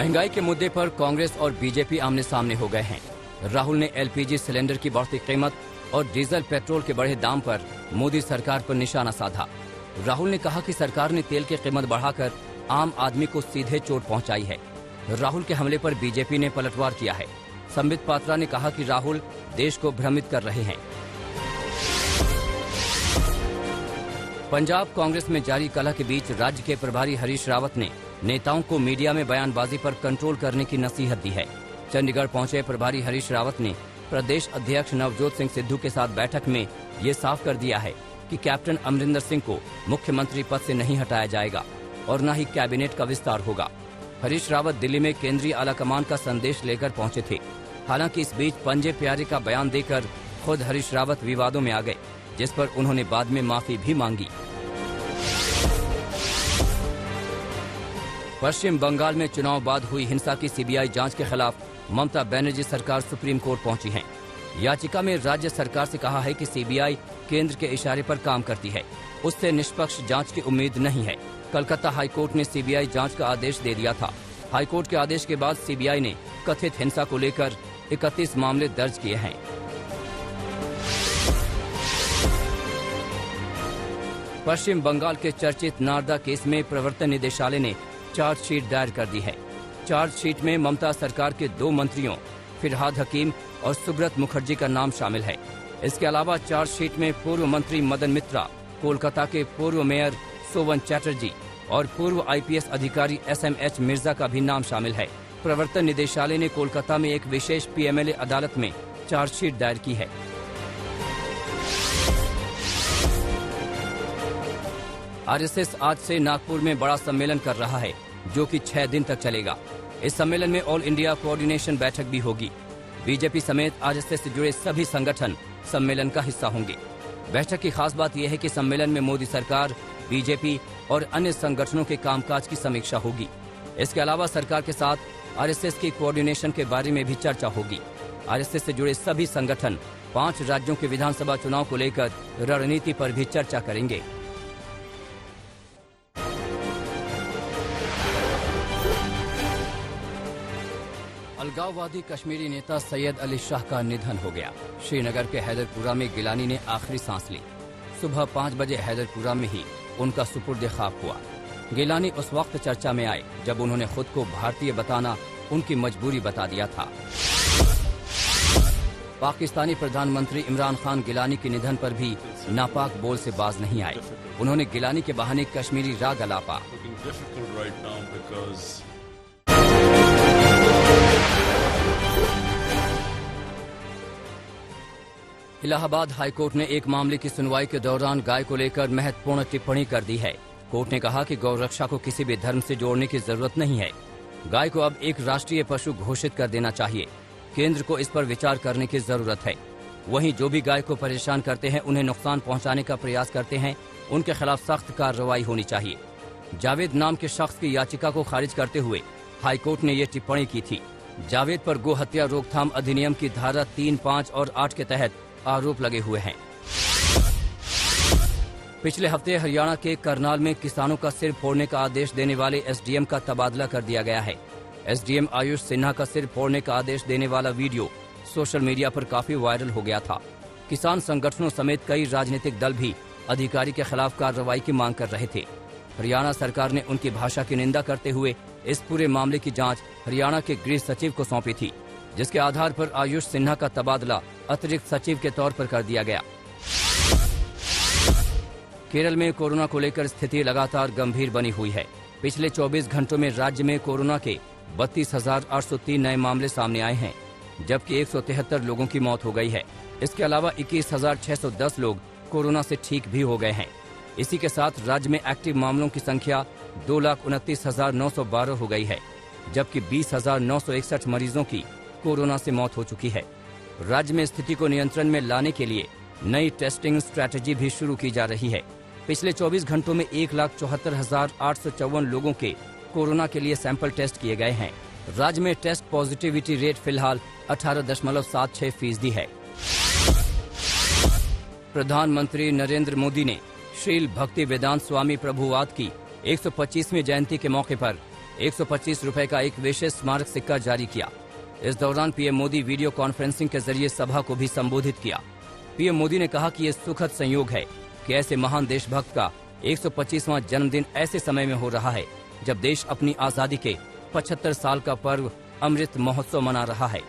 महंगाई के मुद्दे पर कांग्रेस और बीजेपी आमने सामने हो गए हैं। राहुल ने एलपीजी सिलेंडर की बढ़ती कीमत और डीजल पेट्रोल के बढ़े दाम पर मोदी सरकार पर निशाना साधा। राहुल ने कहा कि सरकार ने तेल की कीमत बढ़ाकर आम आदमी को सीधे चोट पहुंचाई है। राहुल के हमले पर बीजेपी ने पलटवार किया है। संबित पात्रा ने कहा कि राहुल देश को भ्रमित कर रहे हैं। पंजाब कांग्रेस में जारी कलह के बीच राज्य के प्रभारी हरीश रावत ने नेताओं को मीडिया में बयानबाजी पर कंट्रोल करने की नसीहत दी है। चंडीगढ़ पहुंचे प्रभारी हरीश रावत ने प्रदेश अध्यक्ष नवजोत सिंह सिद्धू के साथ बैठक में ये साफ कर दिया है कि कैप्टन अमरिंदर सिंह को मुख्यमंत्री पद से नहीं हटाया जाएगा और न ही कैबिनेट का विस्तार होगा। हरीश रावत दिल्ली में केंद्रीय आलाकमान का संदेश लेकर पहुंचे थे। हालांकि इस बीच पंजे प्यारे का बयान देकर खुद हरीश रावत विवादों में आ गए, जिस पर उन्होंने बाद में माफी भी मांगी। पश्चिम बंगाल में चुनाव बाद हुई हिंसा की सीबीआई जांच के खिलाफ ममता बनर्जी सरकार सुप्रीम कोर्ट पहुंची है। याचिका में राज्य सरकार से कहा है कि सीबीआई केंद्र के इशारे पर काम करती है, उससे निष्पक्ष जांच की उम्मीद नहीं है। कलकत्ता हाईकोर्ट ने सीबीआई जांच का आदेश दे दिया था। हाईकोर्ट के आदेश के बाद सीबीआई ने कथित हिंसा को लेकर 31 मामले दर्ज किए हैं। पश्चिम बंगाल के चर्चित नारदा केस में प्रवर्तन निदेशालय ने चार्जशीट दायर कर दी है। चार्जशीट में ममता सरकार के 2 मंत्रियों फिरहाद हकीम और सुब्रत मुखर्जी का नाम शामिल है। इसके अलावा चार्जशीट में पूर्व मंत्री मदन मित्रा, कोलकाता के पूर्व मेयर सोवन चैटर्जी और पूर्व आईपीएस अधिकारी एसएमएच मिर्जा का भी नाम शामिल है। प्रवर्तन निदेशालय ने कोलकाता में एक विशेष पीएमएलए अदालत में चार्जशीट दायर की है। आरएसएस आज से नागपुर में बड़ा सम्मेलन कर रहा है, जो कि 6 दिन तक चलेगा। इस सम्मेलन में ऑल इंडिया कोऑर्डिनेशन बैठक भी होगी। बीजेपी समेत आरएसएस से जुड़े सभी संगठन सम्मेलन का हिस्सा होंगे। बैठक की खास बात यह है कि सम्मेलन में मोदी सरकार, बीजेपी और अन्य संगठनों के कामकाज की समीक्षा होगी। इसके अलावा सरकार के साथ आरएसएस की कोऑर्डिनेशन के बारे में भी चर्चा होगी। आरएसएस से जुड़े सभी संगठन 5 राज्यों के विधानसभा चुनाव को लेकर रणनीति पर भी चर्चा करेंगे। अलगाववादी कश्मीरी नेता सैयद अली शाह का निधन हो गया। श्रीनगर के हैदरपुरा में गिलानी ने आखिरी सांस ली। सुबह 5 बजे हैदरपुरा में ही उनका सुपुर्द खाक हुआ। गिलानी उस वक्त चर्चा में आए जब उन्होंने खुद को भारतीय बताना उनकी मजबूरी बता दिया था। पाकिस्तानी प्रधानमंत्री इमरान खान गिलानी के निधन पर भी नापाक बोल से बाज नहीं आए। उन्होंने गिलानी के बहाने कश्मीरी राग अलापा। इलाहाबाद हाईकोर्ट ने एक मामले की सुनवाई के दौरान गाय को लेकर महत्वपूर्ण टिप्पणी कर दी है। कोर्ट ने कहा कि गौरक्षा को किसी भी धर्म से जोड़ने की जरूरत नहीं है। गाय को अब एक राष्ट्रीय पशु घोषित कर देना चाहिए। केंद्र को इस पर विचार करने की जरूरत है। वहीं जो भी गाय को परेशान करते हैं, उन्हें नुकसान पहुंचाने का प्रयास करते हैं, उनके खिलाफ सख्त कार्रवाई होनी चाहिए। जावेद नाम के शख्स की याचिका को खारिज करते हुए हाईकोर्ट ने ये टिप्पणी की थी। जावेद पर गो हत्या रोकथाम अधिनियम की धारा 3, 5 और 8 के तहत आरोप लगे हुए हैं। पिछले हफ्ते हरियाणा के करनाल में किसानों का सिर फोड़ने का आदेश देने वाले एसडीएम का तबादला कर दिया गया है। एसडीएम आयुष सिन्हा का सिर फोड़ने का आदेश देने वाला वीडियो सोशल मीडिया पर काफी वायरल हो गया था। किसान संगठनों समेत कई राजनीतिक दल भी अधिकारी के खिलाफ कार्रवाई की मांग कर रहे थे। हरियाणा सरकार ने उनकी भाषा की निंदा करते हुए इस पूरे मामले की जांच हरियाणा के गृह सचिव को सौंपी थी, जिसके आधार पर आयुष सिन्हा का तबादला अतिरिक्त सचिव के तौर पर कर दिया गया। केरल में कोरोना को लेकर स्थिति लगातार गंभीर बनी हुई है। पिछले 24 घंटों में राज्य में कोरोना के 32,803 नए मामले सामने आए हैं, जबकि 173 लोगों की मौत हो गई है। इसके अलावा 21,610 लोग कोरोना से ठीक भी हो गए हैं। इसी के साथ राज्य में एक्टिव मामलों की संख्या 2,29,912 हो गई है, जबकि 20,961 मरीजों की कोरोना से मौत हो चुकी है। राज्य में स्थिति को नियंत्रण में लाने के लिए नई टेस्टिंग स्ट्रैटेजी भी शुरू की जा रही है। पिछले 24 घंटों में 1,74,854 लोगों के कोरोना के लिए सैंपल टेस्ट किए गए हैं। राज्य में टेस्ट पॉजिटिविटी रेट फिलहाल 18.76% है। प्रधानमंत्री नरेंद्र मोदी ने श्रील भक्ति वेदांत स्वामी प्रभुवाद की 125वीं जयंती के मौके पर 125 रुपए का एक विशेष स्मारक सिक्का जारी किया। इस दौरान पीएम मोदी वीडियो कॉन्फ्रेंसिंग के जरिए सभा को भी संबोधित किया। पीएम मोदी ने कहा कि यह सुखद संयोग है कि ऐसे महान देशभक्त का 125वां जन्मदिन ऐसे समय में हो रहा है जब देश अपनी आजादी के 75 साल का पर्व अमृत महोत्सव मना रहा है।